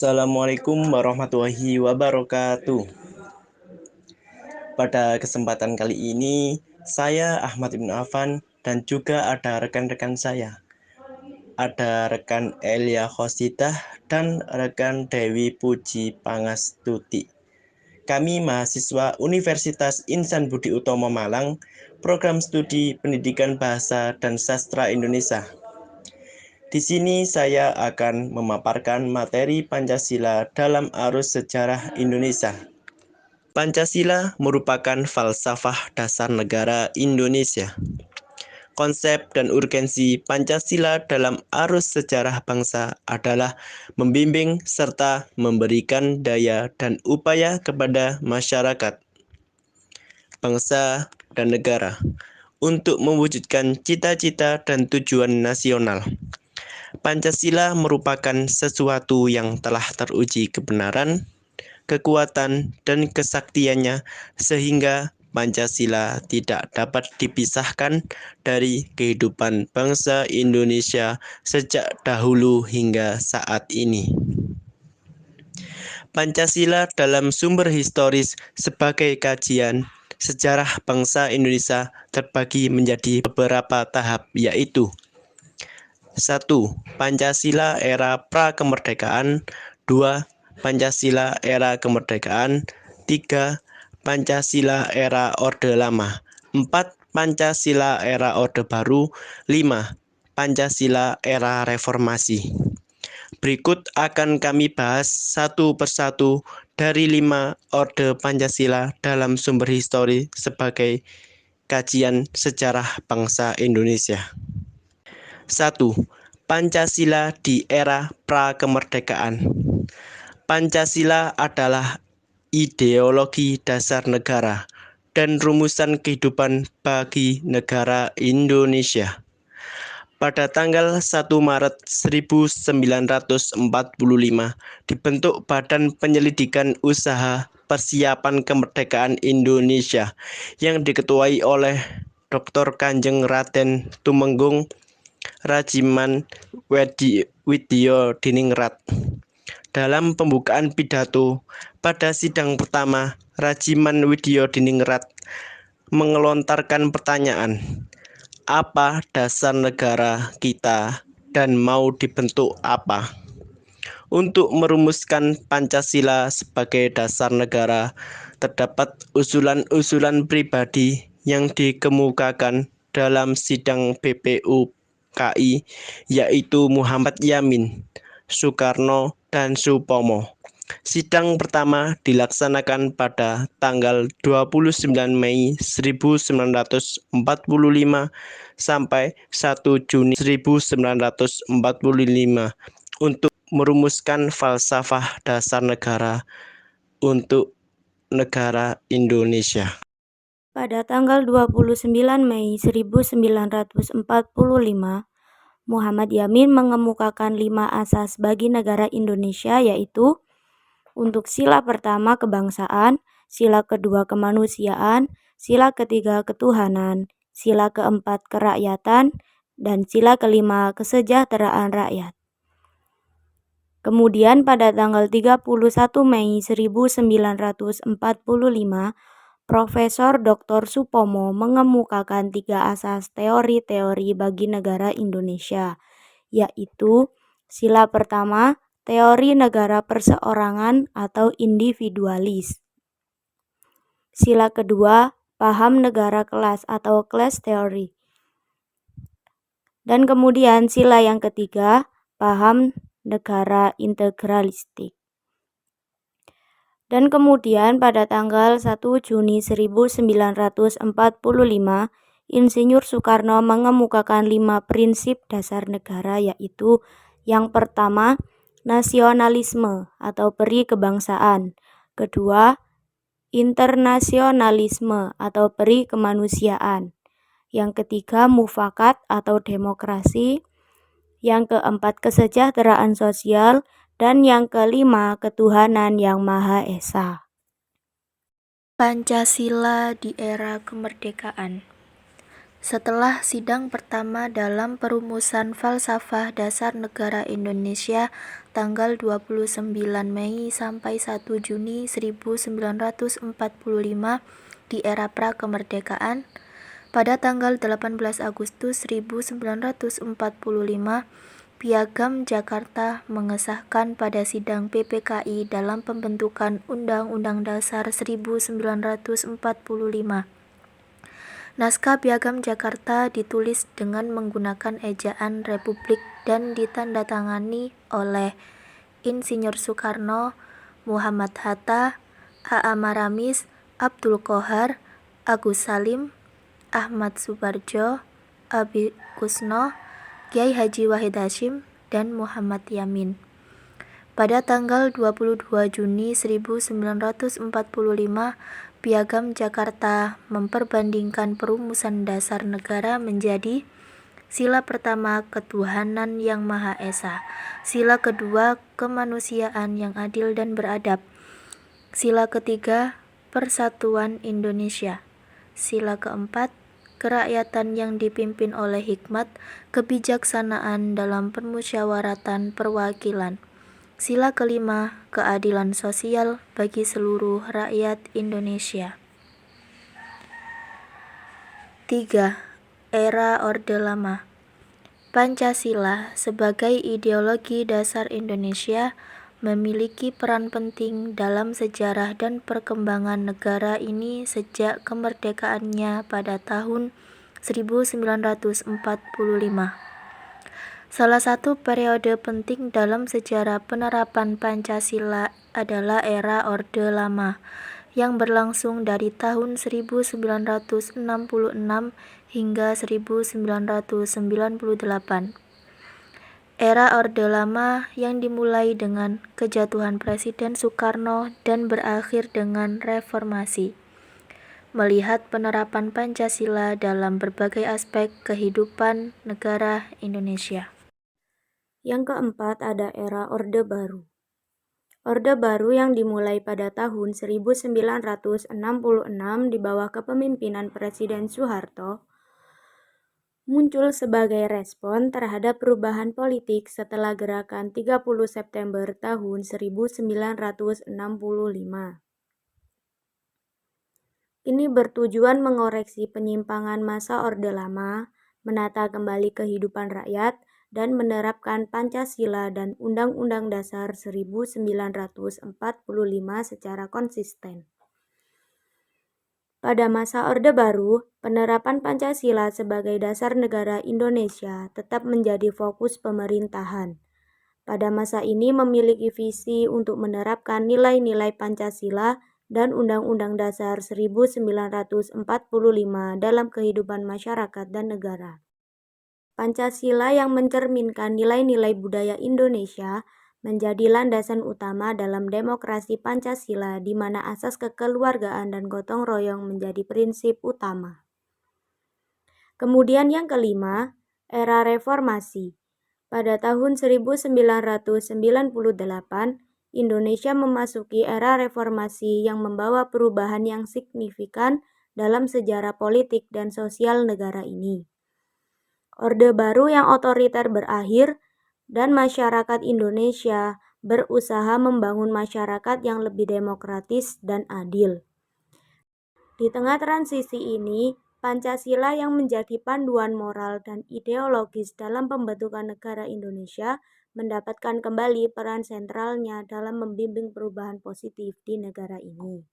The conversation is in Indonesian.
Assalamualaikum warahmatullahi wabarakatuh. Pada kesempatan kali ini, saya Ahmad Ibnu Affan dan juga ada rekan-rekan saya. Ada rekan Elia Khosidah dan rekan Dewi Puji Pangastuti. Kami mahasiswa Universitas Insan Budi Utomo Malang, Program Studi Pendidikan Bahasa dan Sastra Indonesia. Di sini saya akan memaparkan materi Pancasila dalam arus sejarah Indonesia. Pancasila merupakan falsafah dasar negara Indonesia. Konsep dan urgensi Pancasila dalam arus sejarah bangsa adalah membimbing serta memberikan daya dan upaya kepada masyarakat, bangsa, dan negara untuk mewujudkan cita-cita dan tujuan nasional. Pancasila merupakan sesuatu yang telah teruji kebenaran, kekuatan, dan kesaktiannya sehingga Pancasila tidak dapat dipisahkan dari kehidupan bangsa Indonesia sejak dahulu hingga saat ini. Pancasila dalam sumber historis sebagai kajian sejarah bangsa Indonesia terbagi menjadi beberapa tahap, yaitu 1. Pancasila era pra-kemerdekaan. 2. Pancasila era kemerdekaan. 3. Pancasila era Orde Lama. 4. Pancasila era Orde Baru. 5. Pancasila era Reformasi. Berikut akan kami bahas satu persatu dari 5 orde Pancasila dalam sumber histori sebagai kajian sejarah bangsa Indonesia. 1. Pancasila di era pra-kemerdekaan. Pancasila adalah ideologi dasar negara dan rumusan kehidupan bagi negara Indonesia. Pada tanggal 1 Maret 1945 dibentuk Badan Penyelidikan Usaha Persiapan Kemerdekaan Indonesia yang diketuai oleh Dr. Kanjeng Raden Tumenggung Rajiman Widyodiningrat. Dalam pembukaan pidato pada sidang pertama, Rajiman Widyodiningrat mengelontarkan pertanyaan, apa dasar negara kita dan mau dibentuk apa? Untuk merumuskan Pancasila sebagai dasar negara, terdapat usulan-usulan pribadi yang dikemukakan dalam sidang BPUKI, yaitu Muhammad Yamin, Soekarno, dan Supomo. Sidang pertama dilaksanakan pada tanggal 29 Mei 1945 sampai 1 Juni 1945 untuk merumuskan falsafah dasar negara untuk negara Indonesia. Pada tanggal 29 Mei 1945, Muhammad Yamin mengemukakan 5 asas bagi negara Indonesia, yaitu untuk sila pertama kebangsaan, sila kedua kemanusiaan, sila ketiga ketuhanan, sila keempat kerakyatan, dan sila kelima kesejahteraan rakyat. Kemudian pada tanggal 31 Mei 1945, Profesor Dr. Supomo mengemukakan 3 asas teori-teori bagi negara Indonesia, yaitu sila pertama, teori negara perseorangan atau individualis. Sila kedua, paham negara kelas atau class theory. Dan kemudian sila yang ketiga, paham negara integralistik. Dan kemudian pada tanggal 1 Juni 1945, Insinyur Soekarno mengemukakan 5 prinsip dasar negara, yaitu yang pertama, nasionalisme atau peri kebangsaan. Kedua, internasionalisme atau peri kemanusiaan. Yang ketiga, mufakat atau demokrasi. Yang keempat, kesejahteraan sosial. Dan yang kelima, ketuhanan yang Maha Esa. Pancasila di era kemerdekaan. Setelah sidang pertama dalam perumusan falsafah dasar negara Indonesia tanggal 29 Mei sampai 1 Juni 1945 di era prakemerdekaan, pada tanggal 18 Agustus 1945, Piagam Jakarta mengesahkan pada sidang PPKI dalam pembentukan Undang-Undang Dasar 1945. Naskah Piagam Jakarta ditulis dengan menggunakan ejaan Republik dan ditandatangani oleh Insinyur Soekarno, Muhammad Hatta, A.A. Maramis, Abdul Qohar, Agus Salim, Ahmad Subarjo, Abi Kusno, Kiai Haji Wahid Hasyim, dan Muhammad Yamin. Pada tanggal 22 Juni 1945, Piagam Jakarta memperbandingkan perumusan dasar negara menjadi sila pertama ketuhanan yang Maha Esa, sila kedua kemanusiaan yang adil dan beradab, sila ketiga persatuan Indonesia, sila keempat kerakyatan yang dipimpin oleh hikmat kebijaksanaan dalam permusyawaratan perwakilan, sila kelima, keadilan sosial bagi seluruh rakyat Indonesia. 3. Era Orde Lama. Pancasila sebagai ideologi dasar Indonesia memiliki peran penting dalam sejarah dan perkembangan negara ini sejak kemerdekaannya pada tahun 1945. Salah satu periode penting dalam sejarah penerapan Pancasila adalah era Orde Lama, yang berlangsung dari tahun 1966 hingga 1998. Era Orde Lama yang dimulai dengan kejatuhan Presiden Soekarno dan berakhir dengan reformasi, melihat penerapan Pancasila dalam berbagai aspek kehidupan negara Indonesia. Yang keempat ada era Orde Baru. Orde Baru yang dimulai pada tahun 1966 di bawah kepemimpinan Presiden Soeharto muncul sebagai respon terhadap perubahan politik setelah gerakan 30 September tahun 1965. Ini bertujuan mengoreksi penyimpangan masa Orde Lama, menata kembali kehidupan rakyat, dan menerapkan Pancasila dan Undang-Undang Dasar 1945 secara konsisten. Pada masa Orde Baru, penerapan Pancasila sebagai dasar negara Indonesia tetap menjadi fokus pemerintahan. Pada masa ini memiliki visi untuk menerapkan nilai-nilai Pancasila dan Undang-Undang Dasar 1945 dalam kehidupan masyarakat dan negara. Pancasila yang mencerminkan nilai-nilai budaya Indonesia menjadi landasan utama dalam demokrasi Pancasila, di mana asas kekeluargaan dan gotong royong menjadi prinsip utama. Kemudian yang kelima, era reformasi. Pada tahun 1998, Indonesia memasuki era reformasi yang membawa perubahan yang signifikan dalam sejarah politik dan sosial negara ini. Orde Baru yang otoriter berakhir dan masyarakat Indonesia berusaha membangun masyarakat yang lebih demokratis dan adil. Di tengah transisi ini, Pancasila yang menjadi panduan moral dan ideologis dalam pembentukan negara Indonesia mendapatkan kembali peran sentralnya dalam membimbing perubahan positif di negara ini.